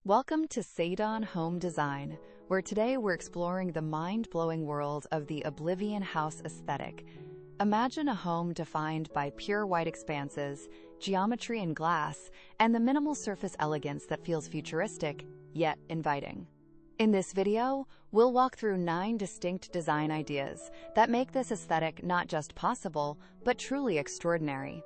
Welcome to Oblivion Home Design, where today we're exploring the mind-blowing world of the Oblivion House aesthetic. Imagine a home defined by pure white expanses, geometry and glass, and the minimal surface elegance that feels futuristic, yet inviting. In this video, we'll walk through 9 distinct design ideas that make this aesthetic not just possible, but truly extraordinary.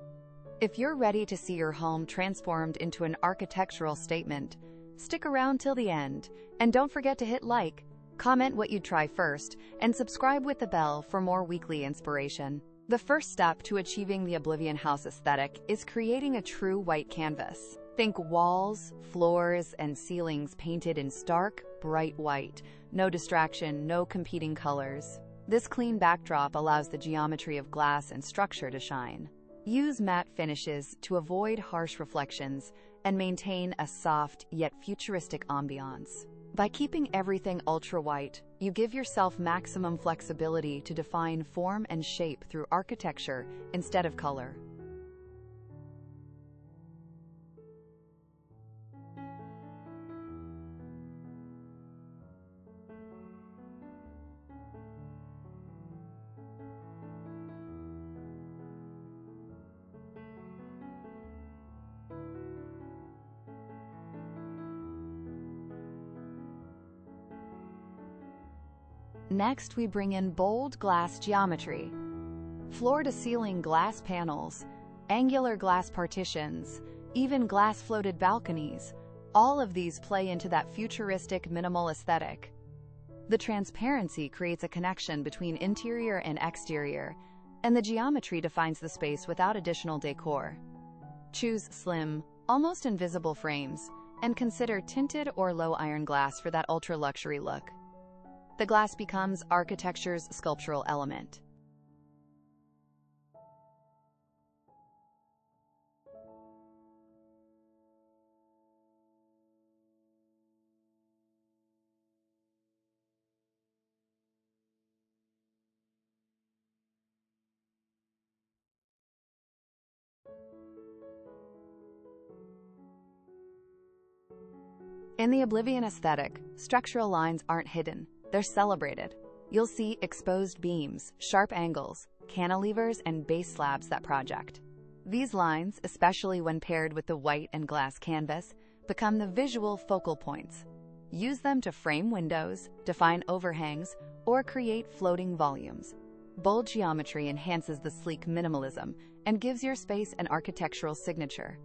If you're ready to see your home transformed into an architectural statement, stick around till the end, and don't forget to hit like, comment what you'd try first, and subscribe with the bell for more weekly inspiration. The first step to achieving the Oblivion House aesthetic is creating a true white canvas. Think walls, floors, and ceilings painted in stark, bright white. No distraction, no competing colors. This clean backdrop allows the geometry of glass and structure to shine. Use matte finishes to avoid harsh reflections and maintain a soft yet futuristic ambiance. By keeping everything ultra-white, you give yourself maximum flexibility to define form and shape through architecture instead of color. Next, we bring in bold glass geometry. Floor-to-ceiling glass panels, angular glass partitions, even glass-floated balconies, all of these play into that futuristic minimal aesthetic. The transparency creates a connection between interior and exterior, and the geometry defines the space without additional decor. Choose slim, almost invisible frames, and consider tinted or low-iron glass for that ultra-luxury look. The glass becomes architecture's sculptural element. In the Oblivion aesthetic, structural lines aren't hidden. They're celebrated. You'll see exposed beams, sharp angles, cantilevers, and base slabs that project. These lines, especially when paired with the white and glass canvas, become the visual focal points. Use them to frame windows, define overhangs, or create floating volumes. Bold geometry enhances the sleek minimalism and gives your space an architectural signature.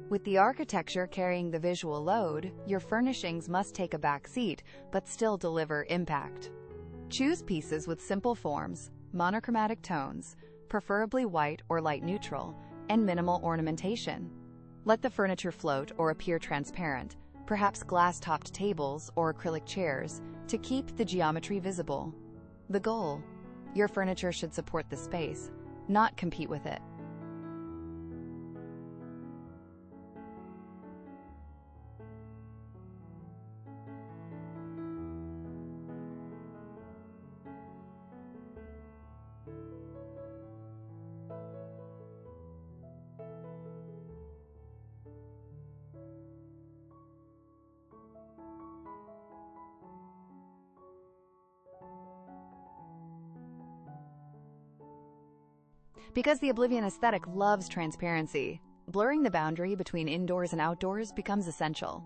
With the architecture carrying the visual load, your furnishings must take a back seat, but still deliver impact. Choose pieces with simple forms, monochromatic tones, preferably white or light neutral, and minimal ornamentation. Let the furniture float or appear transparent, perhaps glass-topped tables or acrylic chairs, to keep the geometry visible. The goal: your furniture should support the space, not compete with it. Because the Oblivion aesthetic loves transparency, blurring the boundary between indoors and outdoors becomes essential.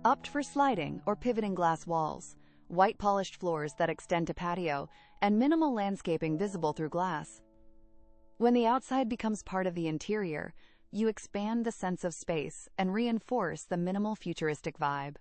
Opt for sliding or pivoting glass walls, white polished floors that extend to patio, and minimal landscaping visible through glass. When the outside becomes part of the interior, you expand the sense of space and reinforce the minimal futuristic vibe.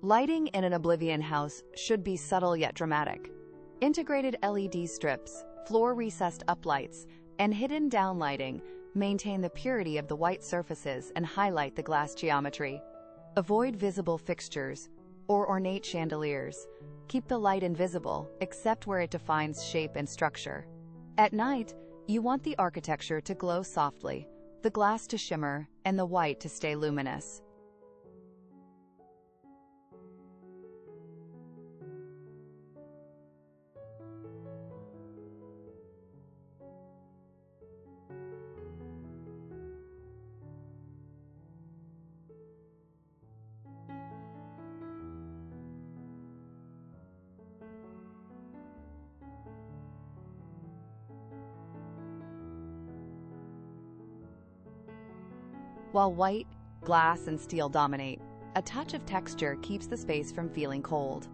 Lighting in an Oblivion house should be subtle yet dramatic. Integrated LED strips, floor-recessed uplights, and hidden downlighting maintain the purity of the white surfaces and highlight the glass geometry. Avoid visible fixtures or ornate chandeliers. Keep the light invisible, except where it defines shape and structure. At night, you want the architecture to glow softly, the glass to shimmer, and the white to stay luminous. While white, glass, and steel dominate, a touch of texture keeps the space from feeling cold.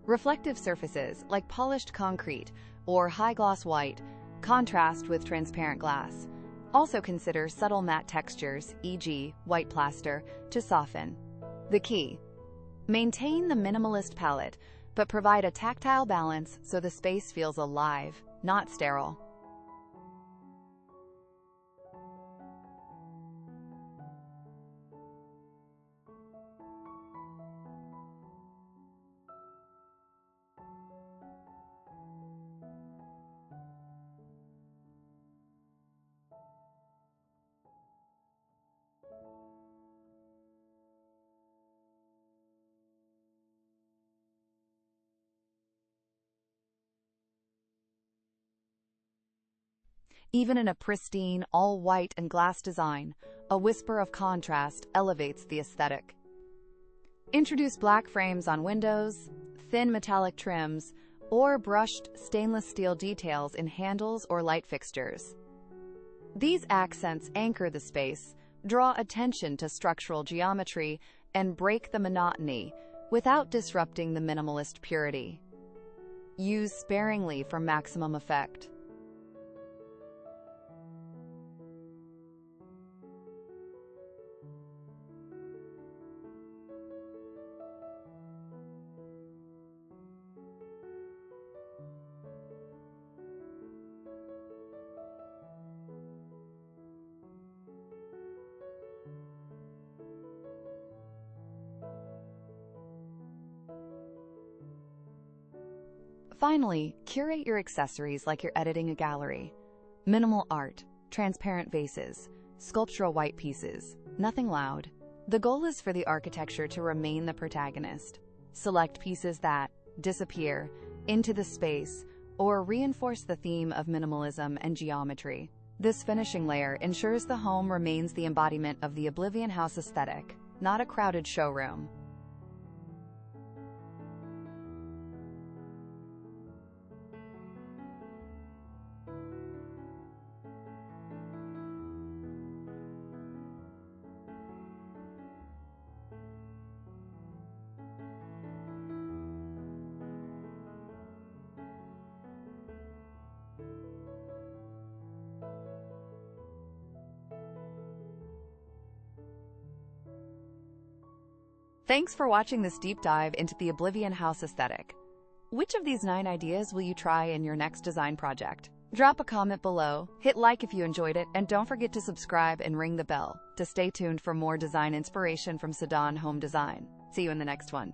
Reflective surfaces, like polished concrete or high-gloss white, contrast with transparent glass. Also consider subtle matte textures, e.g., white plaster, to soften. The key: maintain the minimalist palette, but provide a tactile balance so the space feels alive, not sterile. Even in a pristine, all-white and glass design, a whisper of contrast elevates the aesthetic. Introduce black frames on windows, thin metallic trims, or brushed stainless steel details in handles or light fixtures. These accents anchor the space, draw attention to structural geometry, and break the monotony without disrupting the minimalist purity. Use sparingly for maximum effect. Finally, curate your accessories like you're editing a gallery. Minimal art, transparent vases, sculptural white pieces, nothing loud. The goal is for the architecture to remain the protagonist. Select pieces that disappear into the space or reinforce the theme of minimalism and geometry. This finishing layer ensures the home remains the embodiment of the Oblivion House aesthetic, not a crowded showroom. Thanks for watching this deep dive into the Oblivion House aesthetic. Which of these 9 ideas will you try in your next design project? Drop a comment below, hit like if you enjoyed it, and don't forget to subscribe and ring the bell to stay tuned for more design inspiration from Modern Home Design. See you in the next one.